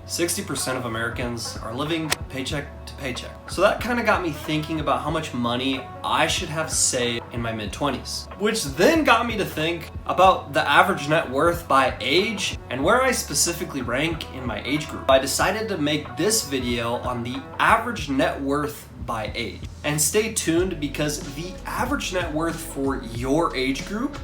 60% of Americans are living paycheck to paycheck. So that kind of got me thinking about how much money I should have saved in my mid-20s, which then got me to think about the average net worth by age and where I specifically rank in my age group. I decided to make this video on the average net worth by age. And stay tuned because the average net worth for your age group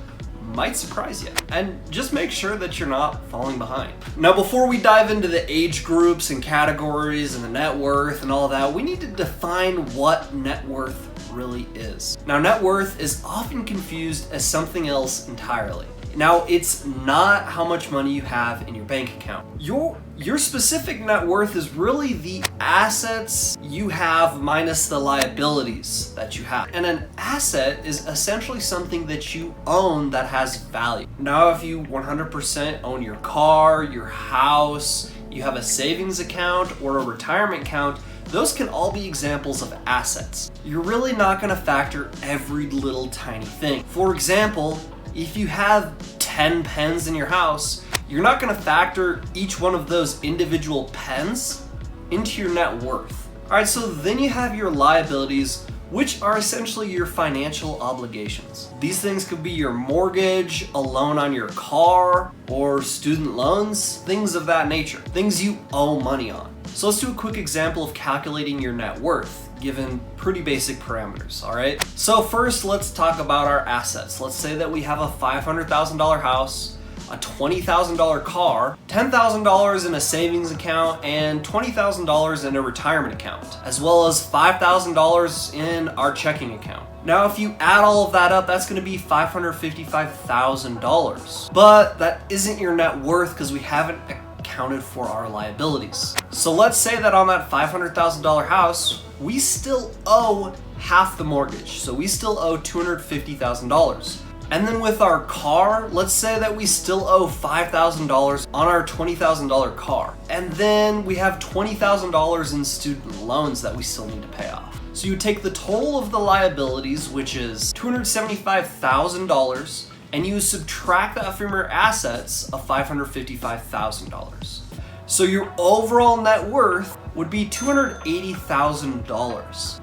might surprise you. And just make sure that you're not falling behind. Now, before we dive into the age groups and categories and the net worth and all that, we need to define what net worth really is. Now, net worth is often confused as something else entirely. Now, it's not how much money you have in your bank account. Your specific net worth is really the assets you have minus the liabilities that you have. And an asset is essentially something that you own that has value. Now, if you 100% own your car, your house, you have a savings account or a retirement account, those can all be examples of assets. You're really not gonna factor every little tiny thing. For example, if you have 10 pens in your house, you're not gonna factor each one of those individual pens into your net worth. All right, so then you have your liabilities, which are essentially your financial obligations. These things could be your mortgage, a loan on your car, or student loans, things of that nature, things you owe money on. So let's do a quick example of calculating your net worth, given pretty basic parameters, all right? So first, let's talk about our assets. Let's say that we have a $500,000 house, a $20,000 car, $10,000 in a savings account, and $20,000 in a retirement account, as well as $5,000 in our checking account. Now, if you add all of that up, that's gonna be $555,000. But that isn't your net worth because we haven't accounted for our liabilities. So let's say that on that $500,000 house, we still owe half the mortgage. So we still owe $250,000. And then with our car, let's say that we still owe $5,000 on our $20,000 car. And then we have $20,000 in student loans that we still need to pay off. So you take the total of the liabilities, which is $275,000, and you subtract that from your assets of $555,000. So your overall net worth would be $280,000.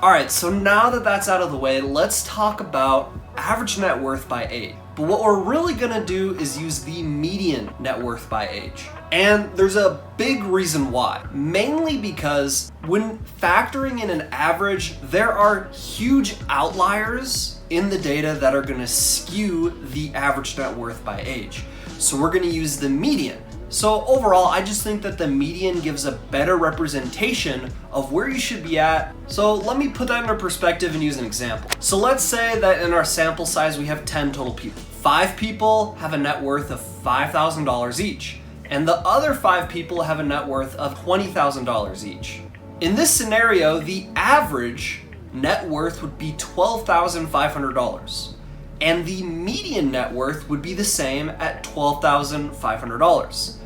All right, so now that that's out of the way, let's talk about average net worth by age. But what we're really gonna do is use the median net worth by age. And there's a big reason why. Mainly because when factoring in an average, there are huge outliers in the data that are gonna skew the average net worth by age. So we're gonna use the median. So overall, I just think that the median gives a better representation of where you should be at. So let me put that into perspective and use an example. So let's say that in our sample size, we have 10 total people. 5 people have a net worth of $5,000 each, and the other 5 people have a net worth of $20,000 each. In this scenario, the average net worth would be $12,500. And the median net worth would be the same at $12,500.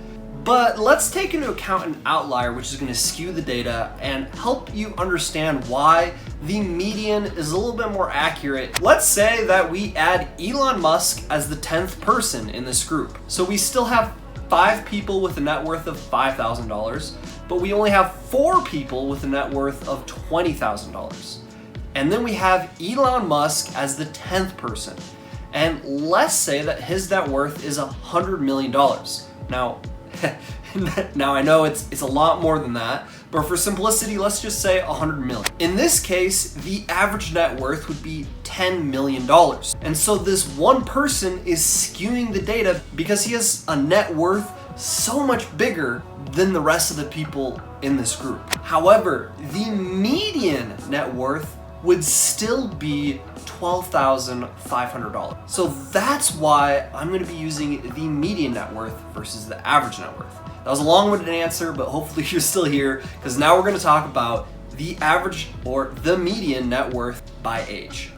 But let's take into account an outlier, which is going to skew the data and help you understand why the median is a little bit more accurate. Let's say that we add Elon Musk as the 10th person in this group. So we still have 5 people with a net worth of $5,000, but we only have 4 people with a net worth of $20,000. And then we have Elon Musk as the 10th person. And let's say that his net worth is $100 million. Now, now I know it's a lot more than that, but for simplicity, let's just say 100 million. In this case, the average net worth would be $10 million. And so this one person is skewing the data because he has a net worth so much bigger than the rest of the people in this group. However, the median net worth would still be $12,500. So that's why I'm gonna be using the median net worth versus the average net worth. That was a long-winded answer, but hopefully you're still here because now we're gonna talk about the average or the median net worth by age.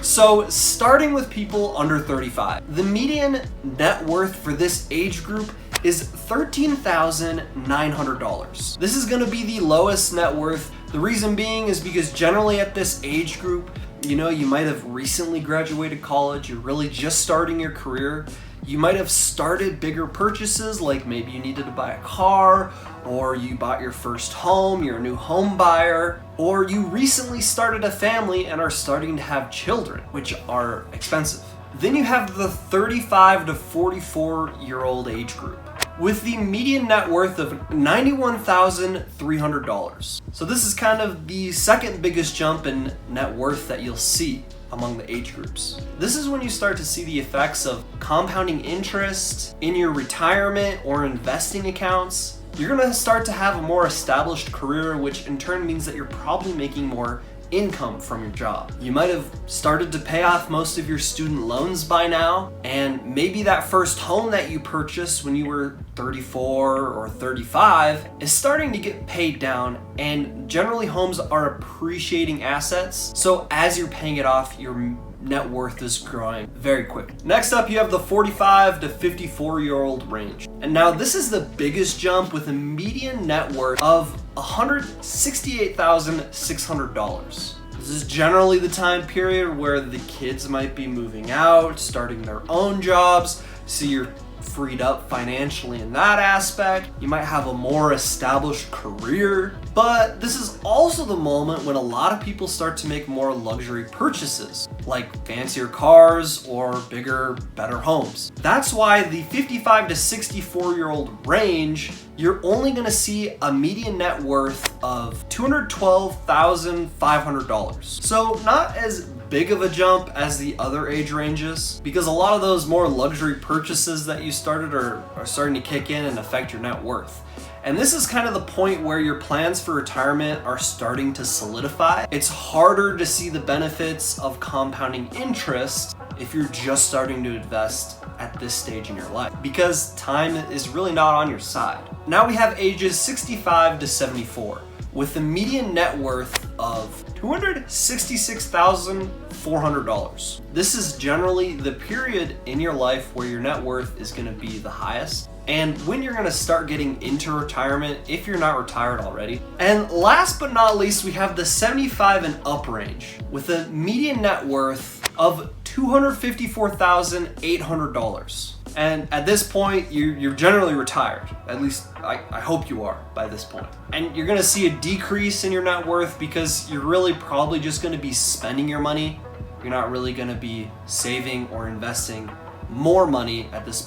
So starting with people under 35, the median net worth for this age group is $13,900. This is gonna be the lowest net worth. The reason being is because generally at this age group, you know, you might have recently graduated college, you're really just starting your career. You might have started bigger purchases, like maybe you needed to buy a car, or you bought your first home, you're a new home buyer, or you recently started a family and are starting to have children, which are expensive. Then you have the 35 to 44-year-old age group, with the median net worth of $91,300. So this is kind of the second biggest jump in net worth that you'll see among the age groups. This is when you start to see the effects of compounding interest in your retirement or investing accounts. You're gonna start to have a more established career, which in turn means that you're probably making more income from your job. You might have started to pay off most of your student loans by now, and maybe that first home that you purchased when you were 34 or 35 is starting to get paid down, and generally homes are appreciating assets. So as you're paying it off, your net worth is growing very quick. Next up, you have the 45 to 54-year-old range. And now this is the biggest jump, with a median net worth of $168,600. This is generally the time period where the kids might be moving out, starting their own jobs, so you're freed up financially in that aspect. You might have a more established career, but this is also the moment when a lot of people start to make more luxury purchases, like fancier cars or bigger, better homes. That's why the 55 to 64-year-old range, you're only gonna see a median net worth of $212,500. So not as big of a jump as the other age ranges, because a lot of those more luxury purchases that you started are starting to kick in and affect your net worth. And this is kind of the point where your plans for retirement are starting to solidify. It's harder to see the benefits of compounding interest if you're just starting to invest at this stage in your life, because time is really not on your side. Now we have ages 65 to 74, with a median net worth of $266,400. This is generally the period in your life where your net worth is gonna be the highest, and when you're gonna start getting into retirement if you're not retired already. And last but not least, we have the 75 and up range, with a median net worth of $254,800. And at this point, you're generally retired. At least I hope you are by this point. And you're gonna see a decrease in your net worth because you're really probably just gonna be spending your money. You're not really gonna be saving or investing more money at this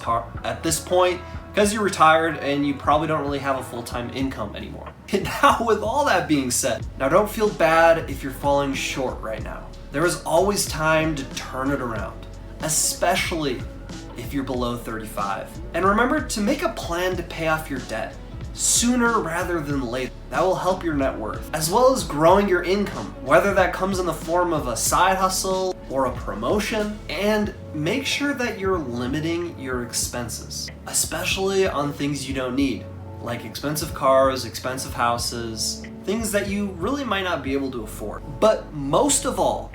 point, because you're retired and you probably don't really have a full-time income anymore. And now, with all that being said, now don't feel bad if you're falling short right now. There is always time to turn it around, especially if you're below 35. And remember to make a plan to pay off your debt sooner rather than later. That will help your net worth, as well as growing your income, whether that comes in the form of a side hustle or a promotion. And make sure that you're limiting your expenses, especially on things you don't need, like expensive cars, expensive houses, things that you really might not be able to afford. But most of all,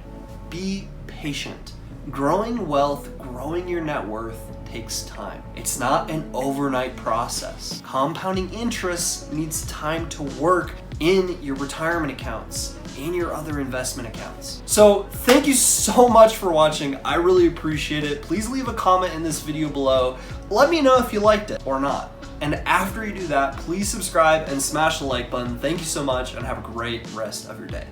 be patient. Growing wealth, growing your net worth takes time. It's not an overnight process. Compounding interest needs time to work in your retirement accounts, in your other investment accounts. So thank you so much for watching. I really appreciate it. Please leave a comment in this video below. Let me know if you liked it or not. And after you do that, please subscribe and smash the like button. Thank you so much, and have a great rest of your day.